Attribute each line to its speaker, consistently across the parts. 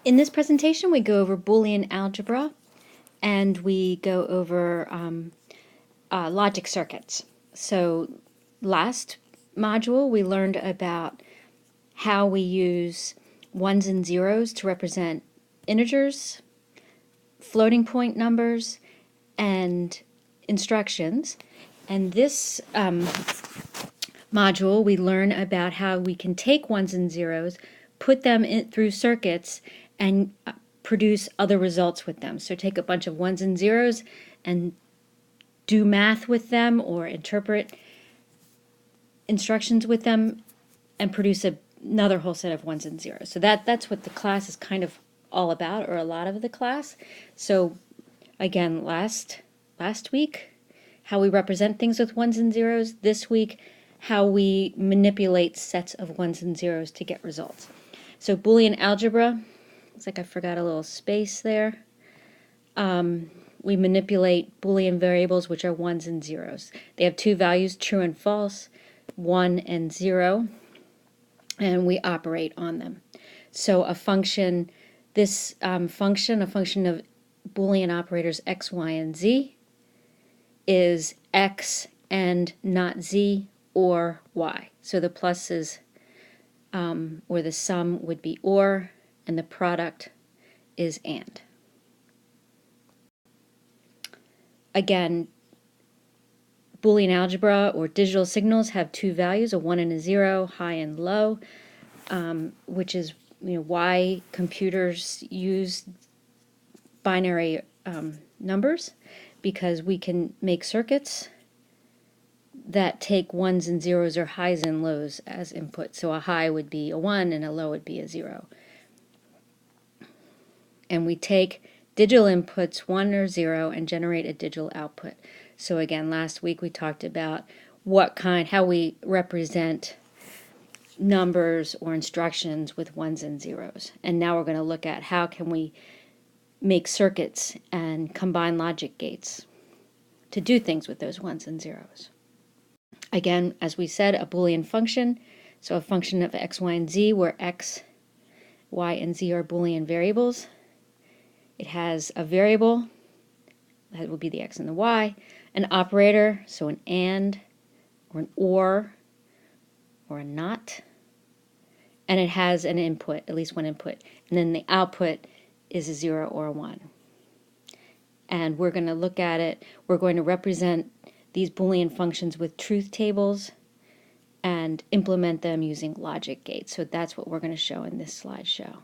Speaker 1: In this presentation, we go over Boolean algebra and we go over logic circuits. So last module, we learned about how we use ones and zeros to represent integers, floating point numbers, and instructions. And this module, we learn about how we can take ones and zeros, put them through circuits, and produce other results with them. So take a bunch of ones and zeros and do math with them or interpret instructions with them and produce another whole set of ones and zeros. So that's what the class is kind of all about, or a lot of the class. So again, last week, how we represent things with ones and zeros. This week, how we manipulate sets of ones and zeros to get results. So Boolean algebra, looks like I forgot a little space there. We manipulate Boolean variables, which are ones and zeros. They have two values, true and false, 1 and 0, and we operate on them. So a function, this a function of Boolean operators x, y, and z is x and not z or y. So the pluses or the sum would be or, and the product is and. Again, Boolean algebra or digital signals have two values, a 1 and a 0, high and low, which is why computers use binary numbers, because we can make circuits that take ones and zeros or highs and lows as input. So a high would be a 1 and a low would be a 0. And we take digital inputs 1 or 0 and generate a digital output. So again, last week we talked about how we represent numbers or instructions with ones and zeros. And now we're going to look at how can we make circuits and combine logic gates to do things with those ones and zeros. Again, as we said, a Boolean function, so a function of x, y, and z, where x, y, and z are Boolean variables. It has a variable, that will be the x and the y, an operator, so an and, or an or a not, and it has an input, at least one input, and then the output is a 0 or a 1. And we're going to look at it, we're going to represent these Boolean functions with truth tables and implement them using logic gates. So that's what we're going to show in this slideshow.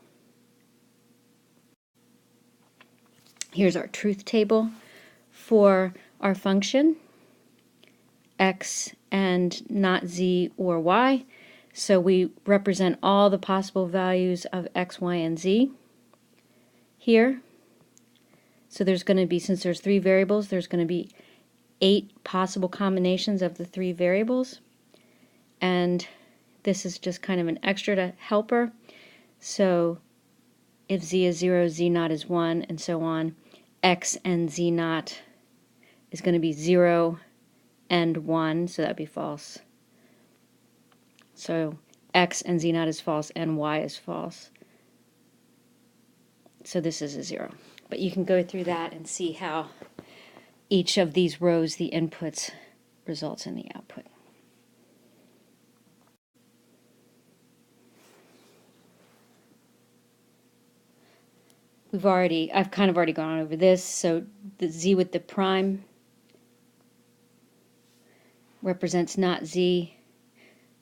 Speaker 1: Here's our truth table for our function, x and not z or y. So we represent all the possible values of x, y, and z here. So there's going to be, since there's 3 variables, there's going to be 8 possible combinations of the 3 variables. And this is just kind of an extra to helper. So if z is 0, z naught is 1, and so on, x and z naught is going to be 0 and 1, so that would be false. So x and z naught is false and y is false. So this is a 0. But you can go through that and see how each of these rows, the inputs, results in the output. I've kind of already gone over this. So the z with the prime represents not z.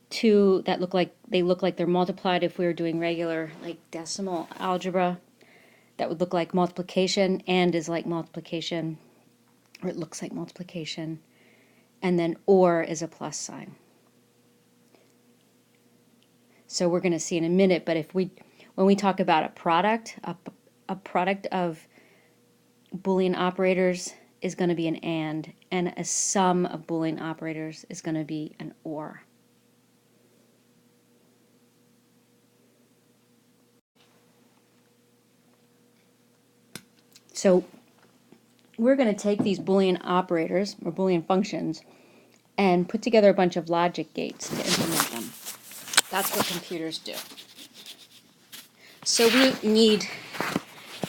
Speaker 1: 2 that look like they're multiplied. If we were doing regular like decimal algebra, that would look like multiplication. And is like multiplication, or it looks like multiplication. And then or is a plus sign. So we're going to see in a minute, but when we talk about a product of Boolean operators is going to be an and a sum of Boolean operators is going to be an or. So we're going to take these Boolean operators, or Boolean functions, and put together a bunch of logic gates to implement them. That's what computers do. So we need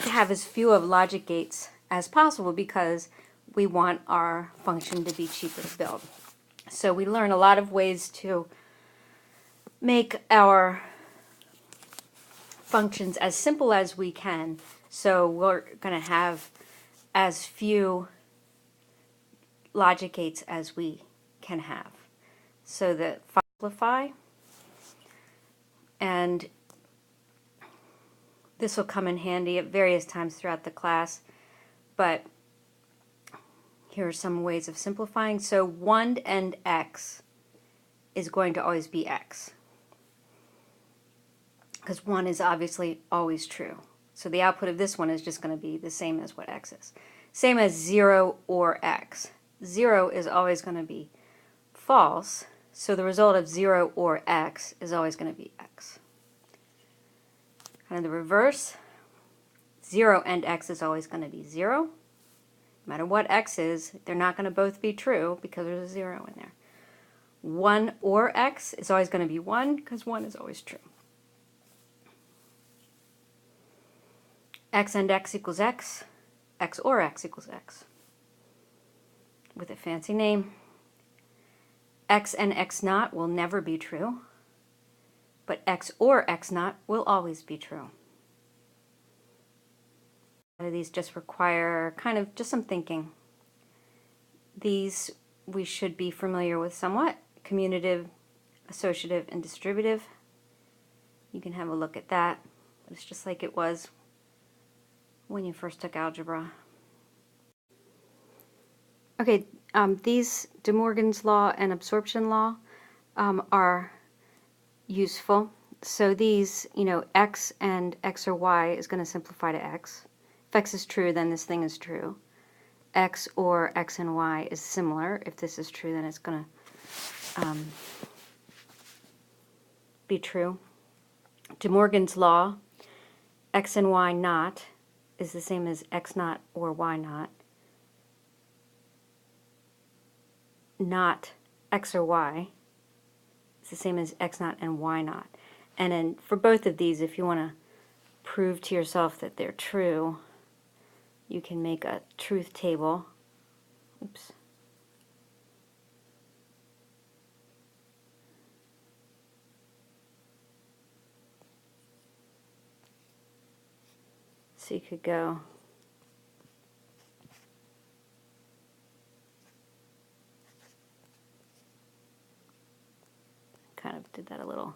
Speaker 1: to have as few of logic gates as possible because we want our function to be cheaper to build. So we learn a lot of ways to make our functions as simple as we can. So we're going to have as few logic gates as we can have. So the simplify, and this will come in handy at various times throughout the class, but here are some ways of simplifying. So 1 and x is going to always be x, because 1 is obviously always true. So the output of this one is just going to be the same as what x is. Same as 0 or x. 0 is always going to be false, so the result of 0 or x is always going to be x. Kind of the reverse, 0 and x is always going to be 0. No matter what x is, they're not going to both be true because there's a 0 in there. 1 or x is always going to be 1 because 1 is always true. X and x equals x, x or x equals x. With a fancy name. X and x naught will never be true, but x or x naught will always be true. These just require kind of just some thinking. These we should be familiar with somewhat. Commutative, associative, and distributive. You can have a look at that. It's just like it was when you first took algebra. Okay, these De Morgan's law and absorption law are useful. So these, x and x or y is going to simplify to x. If x is true, then this thing is true. X or x and y is similar. If this is true, then it's going to be true. De Morgan's law, x and y naught is the same as x naught or y naught. Not x or y is the same as x naught and y naught. And then for both of these, if you want to prove to yourself that they're true, you can make a truth table. Oops. So you could go kind of did that a little.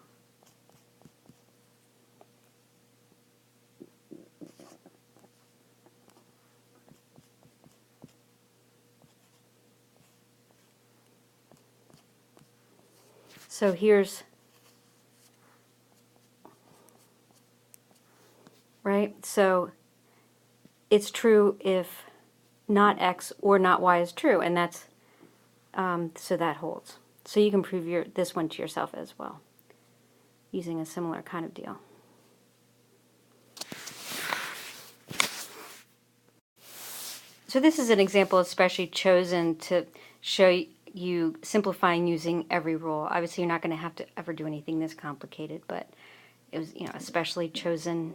Speaker 1: So here's, right? So it's true if not x or not y is true, and that's, so that holds. So you can prove this one to yourself as well, using a similar kind of deal. So this is an example especially chosen to show you simplifying using every rule. Obviously, you're not going to have to ever do anything this complicated, but it was, especially chosen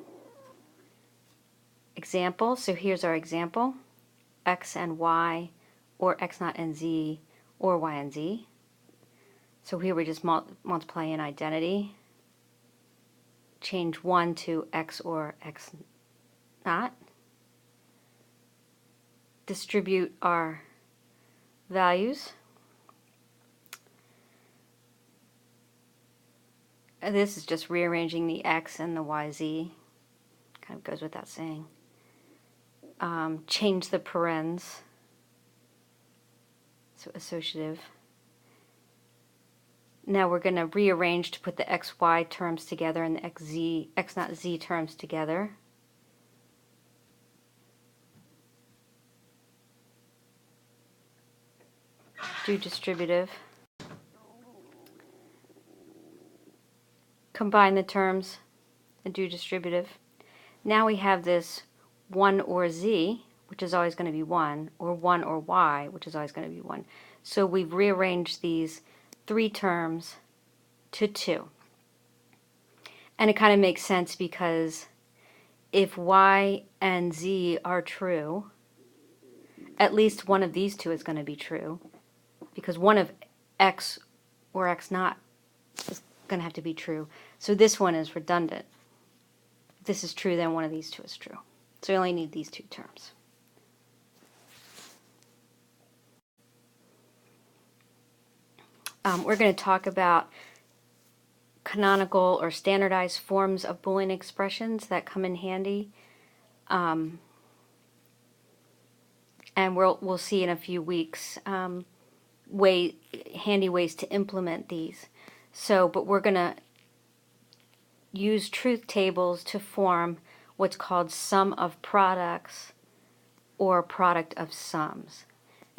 Speaker 1: example. So here's our example: x and y, or x naught and z, or y and z. So here we just multiply an identity, change 1 to x or x naught, distribute our values. And this is just rearranging the x and the yz, kind of goes without saying. Change the parens, so associative. Now we're going to rearrange to put the xy terms together and the x naught z terms together. Do distributive. Combine the terms and do distributive. Now we have this 1 or z, which is always going to be 1, or 1 or y, which is always going to be 1. So we've rearranged these 3 terms to 2. And it kind of makes sense because if y and z are true, at least one of these two is going to be true, because one of x or x naught is going to have to be true. So this one is redundant. If this is true, then one of these two is true. So you only need these two terms. We're going to talk about canonical or standardized forms of Boolean expressions that come in handy. And we'll see in a few weeks handy ways to implement these. But we're going to use truth tables to form what's called sum of products or product of sums.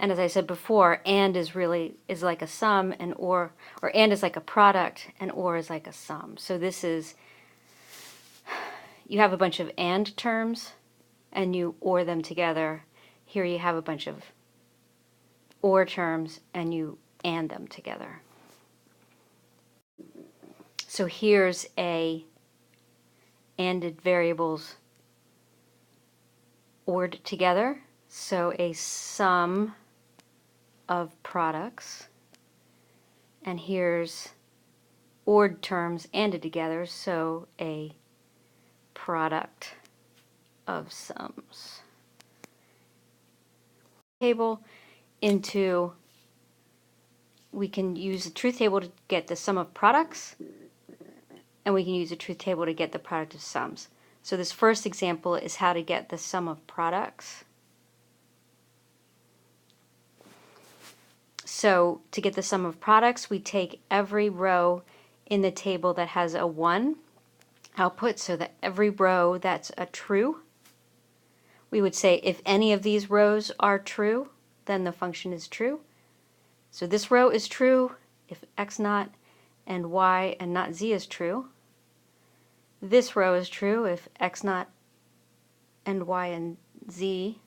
Speaker 1: And as I said before, and is like a sum, and or and is like a product, and or is like a sum. So this is, you have a bunch of and terms, and you or them together. Here you have a bunch of or terms, and you and them together. So here's a anded variables or'd together. So a sum of products, and here's or'd terms anded together, so a product of sums. Table into, we can use the truth table to get the sum of products, and we can use the truth table to get the product of sums. So this first example is how to get the sum of products. So to get the sum of products, we take every row in the table that has a 1 output, so that every row that's a true, we would say if any of these rows are true, then the function is true. So this row is true if x naught and y and not z is true. This row is true if x naught and y and z,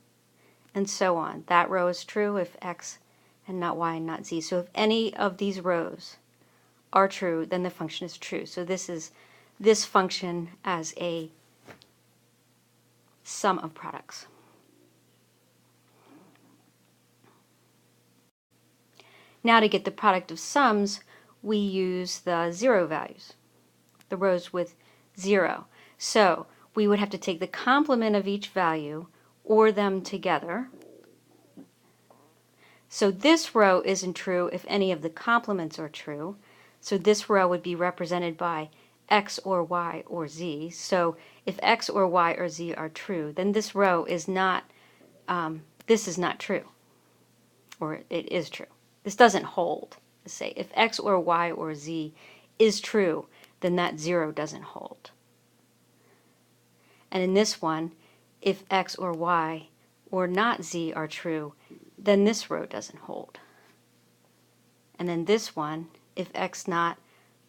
Speaker 1: and so on. That row is true if x and not y and not z. So if any of these rows are true, then the function is true. So this is this function as a sum of products. Now to get the product of sums, we use the 0 values, the rows with 0. So we would have to take the complement of each value or them together. So this row isn't true if any of the complements are true. So this row would be represented by x or y or z. So if x or y or z are true, then this row is not, this is not true, or it is true. This doesn't hold. Let's say if x or y or z is true, then that 0 doesn't hold. And in this one, if x or y or not z are true, then this row doesn't hold. And then this one, if x naught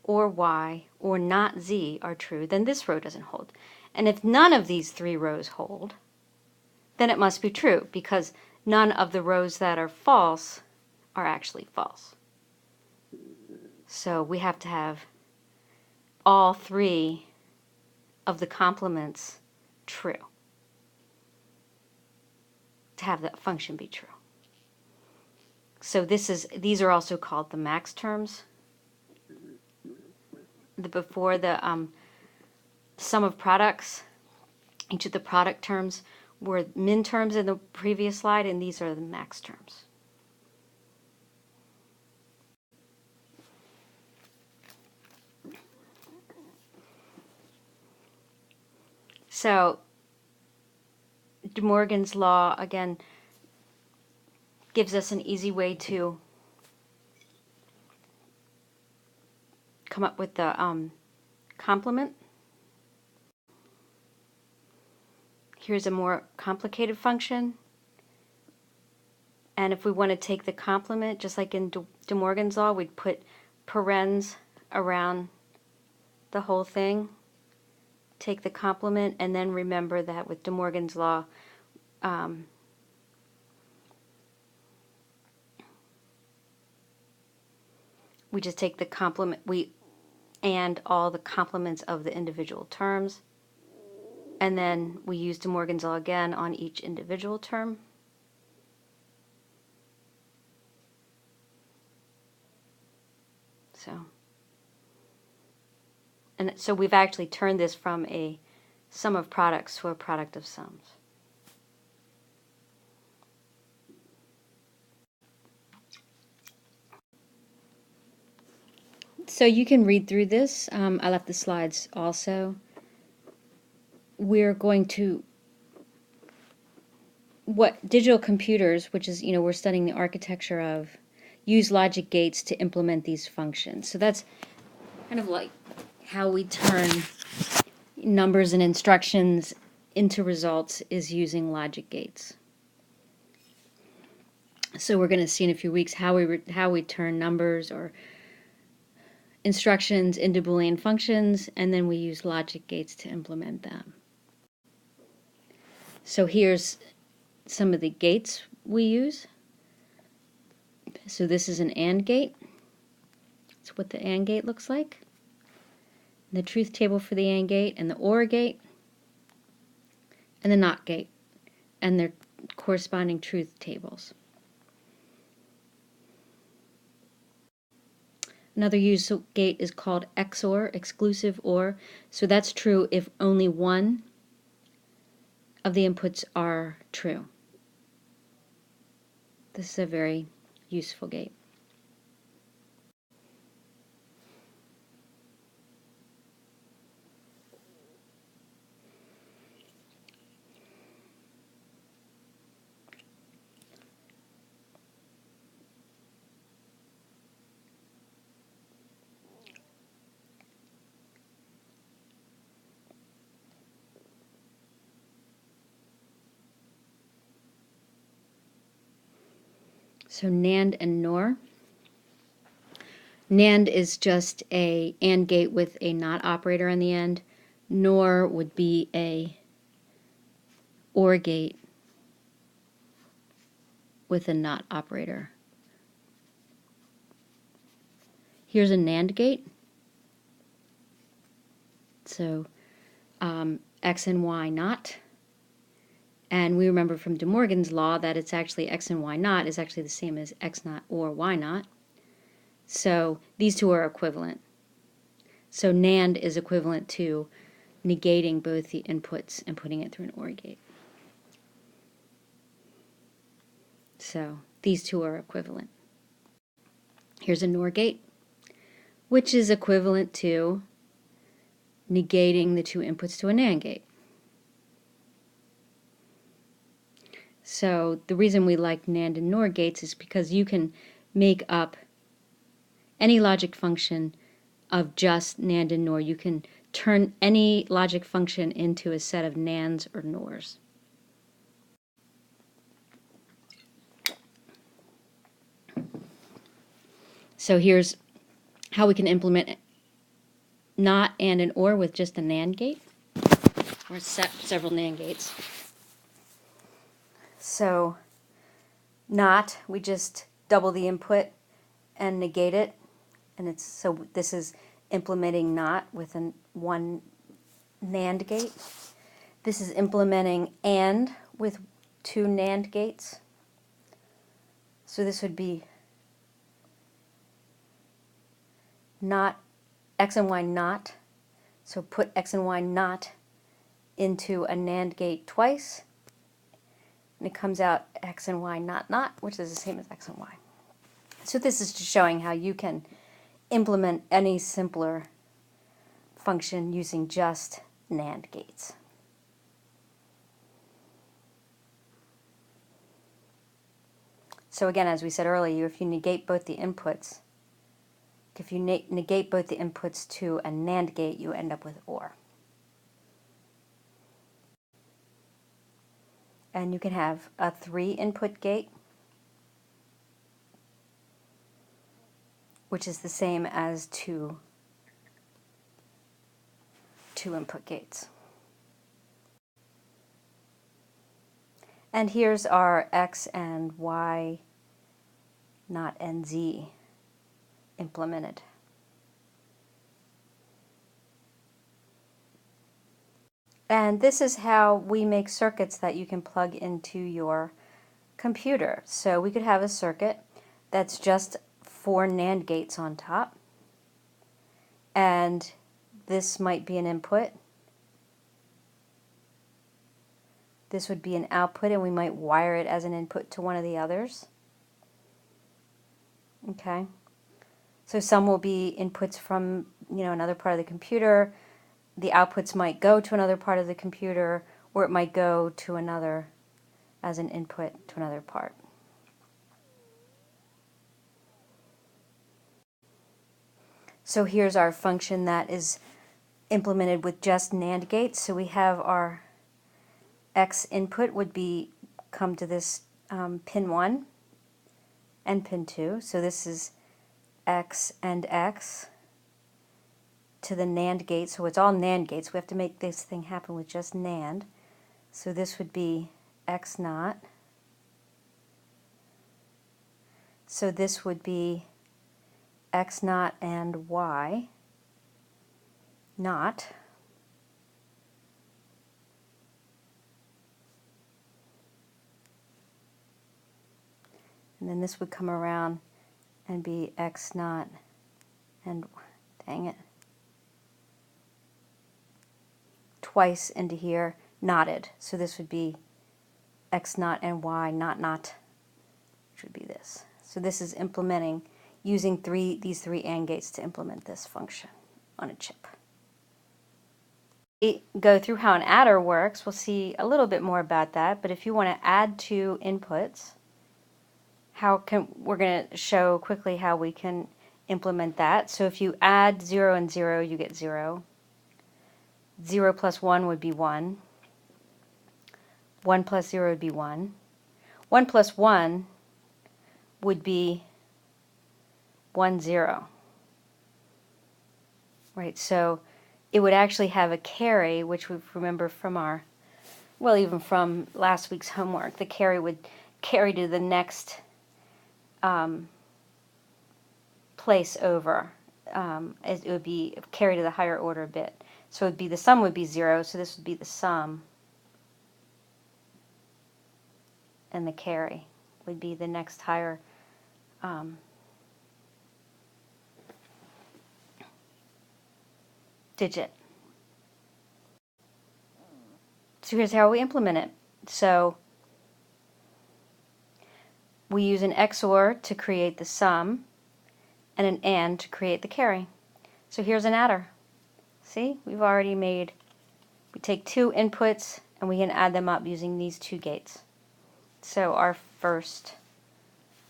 Speaker 1: or y or not z are true, then this row doesn't hold. And if none of these three rows hold, then it must be true, because none of the rows that are false are actually false. So we have to have all three of the complements true to have that function be true. So these are also called the max terms. Before the sum of products, each of the product terms were min terms in the previous slide, and these are the max terms. So De Morgan's law, again, gives us an easy way to come up with the complement. Here's a more complicated function. And if we want to take the complement, just like in De Morgan's law, we'd put parens around the whole thing, take the complement, and then remember that with De Morgan's law, we just take the complement, and all the complements of the individual terms, And then we use De Morgan's law again on each individual term. So we've actually turned this from a sum of products to a product of sums. So you can read through this. I left the slides also. We're going to, what digital computers, which is, we're studying the architecture of, use logic gates to implement these functions. So that's kind of like how we turn numbers and instructions into results, is using logic gates. So we're going to see in a few weeks how we turn numbers or instructions into Boolean functions, and then we use logic gates to implement them. So here's some of the gates we use. So this is an AND gate. That's what the AND gate looks like. The truth table for the AND gate, and the OR gate, and the NOT gate, and their corresponding truth tables. Another use gate is called XOR, exclusive OR. So that's true if only one of the inputs are true. This is a very useful gate. So NAND and NOR. NAND is just a AND gate with a NOT operator on the end. NOR would be a OR gate with a NOT operator. Here's a NAND gate. So X and Y NOT. And we remember from De Morgan's law that it's actually X and Y naught is actually the same as X naught or Y naught. So these two are equivalent. So NAND is equivalent to negating both the inputs and putting it through an OR gate. So these two are equivalent. Here's a NOR gate, which is equivalent to negating the two inputs to a NAND gate. So the reason we like NAND and NOR gates is because you can make up any logic function of just NAND and NOR. You can turn any logic function into a set of NANDs or NORs. So here's how we can implement NOT and an OR with just a NAND gate, or several NAND gates. So NOT, we just double the input and negate it, and so this is implementing NOT with one NAND gate. This is implementing AND with two NAND gates. So this would be NOT X and Y NOT. So put X and Y NOT into a NAND gate twice, and it comes out X and Y NOT, which is the same as X and Y. So this is just showing how you can implement any simpler function using just NAND gates. So again, as we said earlier, if you negate both the inputs, to a NAND gate, you end up with OR. And you can have a 3-input gate, which is the same as two 2-input gates. And here's our X and Y NOT and Z implemented. And this is how we make circuits that you can plug into your computer. So we could have a circuit that's just 4 NAND gates on top, and this might be an input. This would be an output, and we might wire it as an input to one of the others. Okay, so some will be inputs from another part of the computer. The outputs might go to another part of the computer, or it might go to another as an input to another part. So here's our function that is implemented with just NAND gates. So we have our X input would be come to this pin 1 and pin 2. So this is X and X to the NAND gate. So it's all NAND gates. We have to make this thing happen with just NAND. So this would be X naught. So this would be X naught and Y naught. And then this would come around and be X naught and, dang it, twice into here, knotted. So this would be X naught and Y naught, which would be this. So this is implementing, using these three AND gates to implement this function on a chip. We go through how an adder works. We'll see a little bit more about that, but if you want to add two inputs, we're going to show quickly how we can implement that. So if you add 0 and 0, you get 0. 0 plus 1 would be 1. 1 plus 0 would be 1. 1 plus 1 would be 1, 0. Right, so it would actually have a carry, which we remember from our, well, even from last week's homework. The carry would carry to the next place over. It would be carry to the higher order bit. So it would be, the sum would be 0, so this would be the sum. And the carry would be the next higher digit. So here's how we implement it. So we use an XOR to create the sum and an AND to create the carry. So here's an adder. See, we've already made, we take two inputs and we can add them up using these two gates. So our first,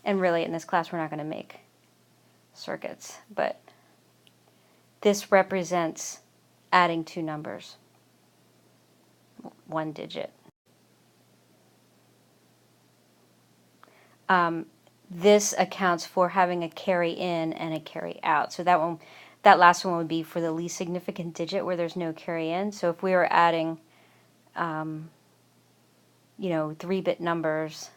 Speaker 1: and really in this class we're not going to make circuits, but this represents adding two numbers, one digit. This accounts for having a carry in and a carry out. So that last one would be for the least significant digit where there's no carry in. So if we were adding, 3-bit numbers,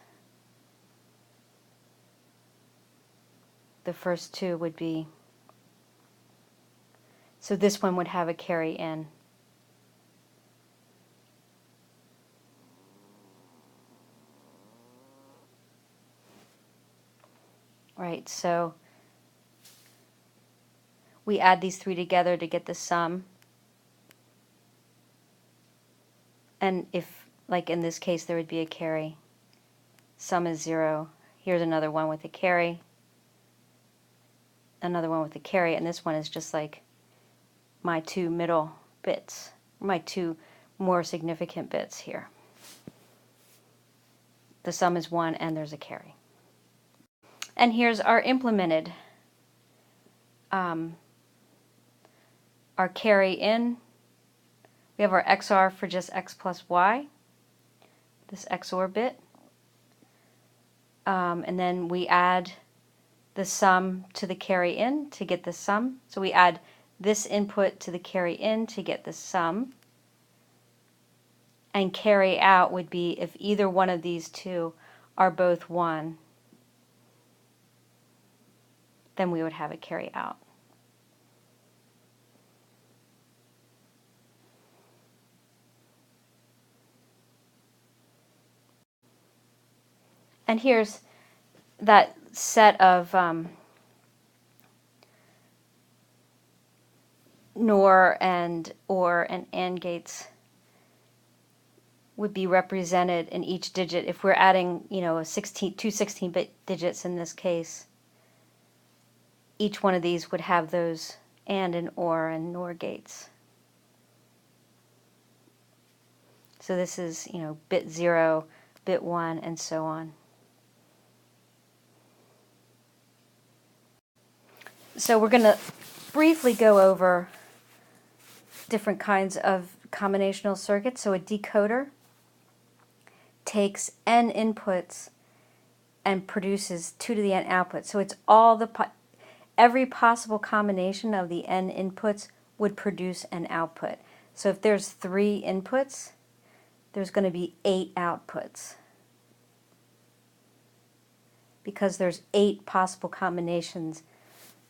Speaker 1: the first two would be, so this one would have a carry in. Right, so we add these three together to get the sum. And if, like in this case, there would be a carry. Sum is 0. Here's another one with a carry. Another one with a carry, and this one is just like my two middle bits, my two more significant bits here. The sum is 1 and there's a carry. And here's our implemented, our carry in. We have our XOR for just X plus Y, this XOR bit. And then we add the sum to the carry in to get the sum. So we add this input to the carry in to get the sum. And carry out would be if either one of these two are both 1, then we would have a carry out. And here's that set of NOR and OR and AND gates would be represented in each digit. If we're adding, two 16-bit digits in this case, each one of these would have those and OR and NOR gates. So this is, bit 0, bit 1, and so on. So we're going to briefly go over different kinds of combinational circuits. So a decoder takes n inputs and produces 2 to the n outputs. So it's every possible combination of the n inputs would produce an output. So if there's 3 inputs, there's going to be 8 outputs, because there's 8 possible combinations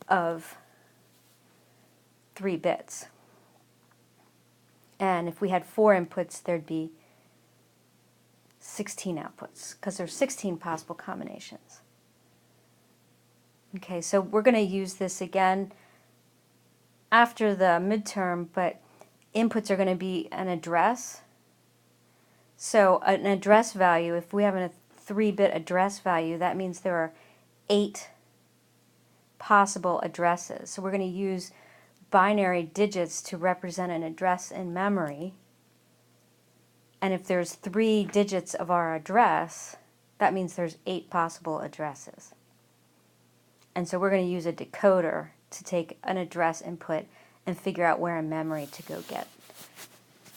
Speaker 1: of 3 bits. And if we had 4 inputs, there'd be 16 outputs, because there's 16 possible combinations. Okay, so we're going to use this again after the midterm, but inputs are going to be an address. So an address value, if we have a 3-bit address value, that means there are 8 possible addresses. So we're going to use binary digits to represent an address in memory. And if there's 3 digits of our address, that means there's 8 possible addresses. And so we're going to use a decoder to take an address input and figure out where in memory to go get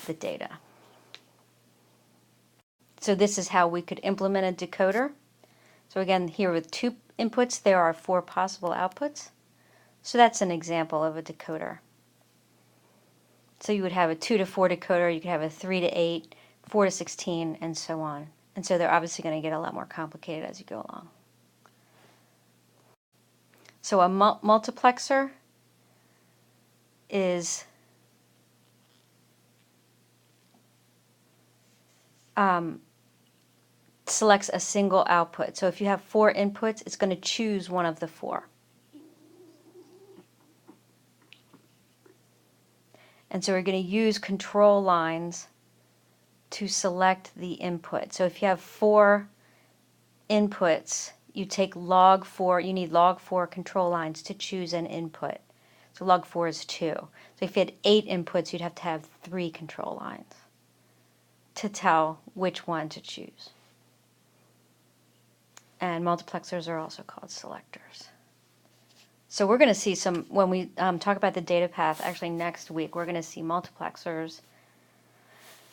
Speaker 1: the data. So this is how we could implement a decoder. So again, here with 2 inputs, there are 4 possible outputs. So that's an example of a decoder. So you would have a 2 to 4 decoder, you could have a 3 to 8, 4 to 16, and so on. And so they're obviously going to get a lot more complicated as you go along. So a multiplexer is selects a single output. So if you have 4 inputs, it's going to choose one of the 4. And so we're going to use control lines to select the input. So if you have 4 inputs, you take log 4, you need log 4 control lines to choose an input. So log 4 is 2. So if you had 8 inputs, you'd have to have 3 control lines to tell which one to choose. And multiplexers are also called selectors. So we're going to see some, when we talk about the data path, actually next week, we're going to see multiplexers.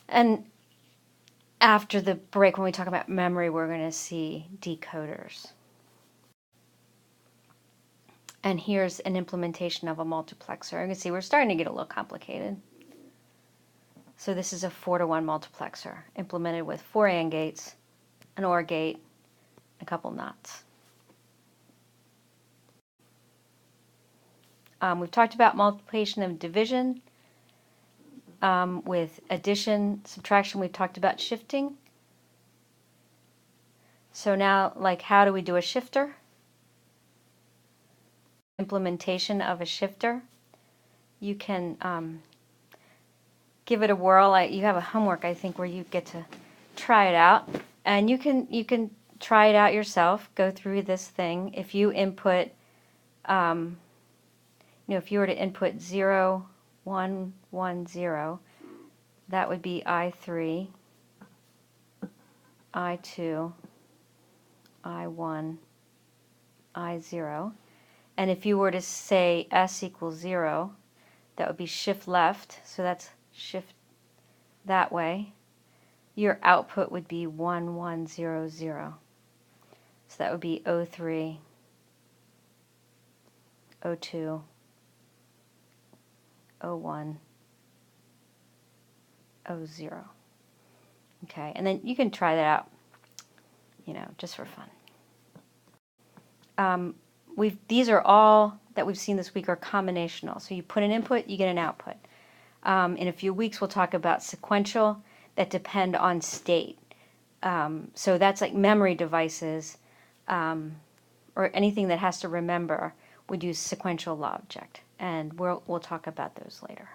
Speaker 1: And after the break, when we talk about memory, we're going to see decoders. And here's an implementation of a multiplexer. You can see we're starting to get a little complicated. So this is a 4-to-1 multiplexer implemented with 4 AND gates, an OR gate, a couple NOTs. We've talked about multiplication and division. With addition, subtraction, we've talked about shifting. So now, how do we do a shifter? Implementation of a shifter. You can give it a whirl. You have a homework, I think, where you get to try it out. And you can try it out yourself, go through this thing. If you input, if you were to input 0, 1, 1, 0, that would be I3, I2, I1, I0. And if you were to say S equals 0, that would be shift left, so that's shift that way. Your output would be 1, 1, 0, 0. So that would be O3, O2, O1, O0. Okay, and then you can try that out, just for fun. These are all that we've seen this week are combinational. So you put an input, you get an output. In a few weeks, we'll talk about sequential that depend on state. So that's like memory devices, or anything that has to remember would use sequential logic, and we'll talk about those later.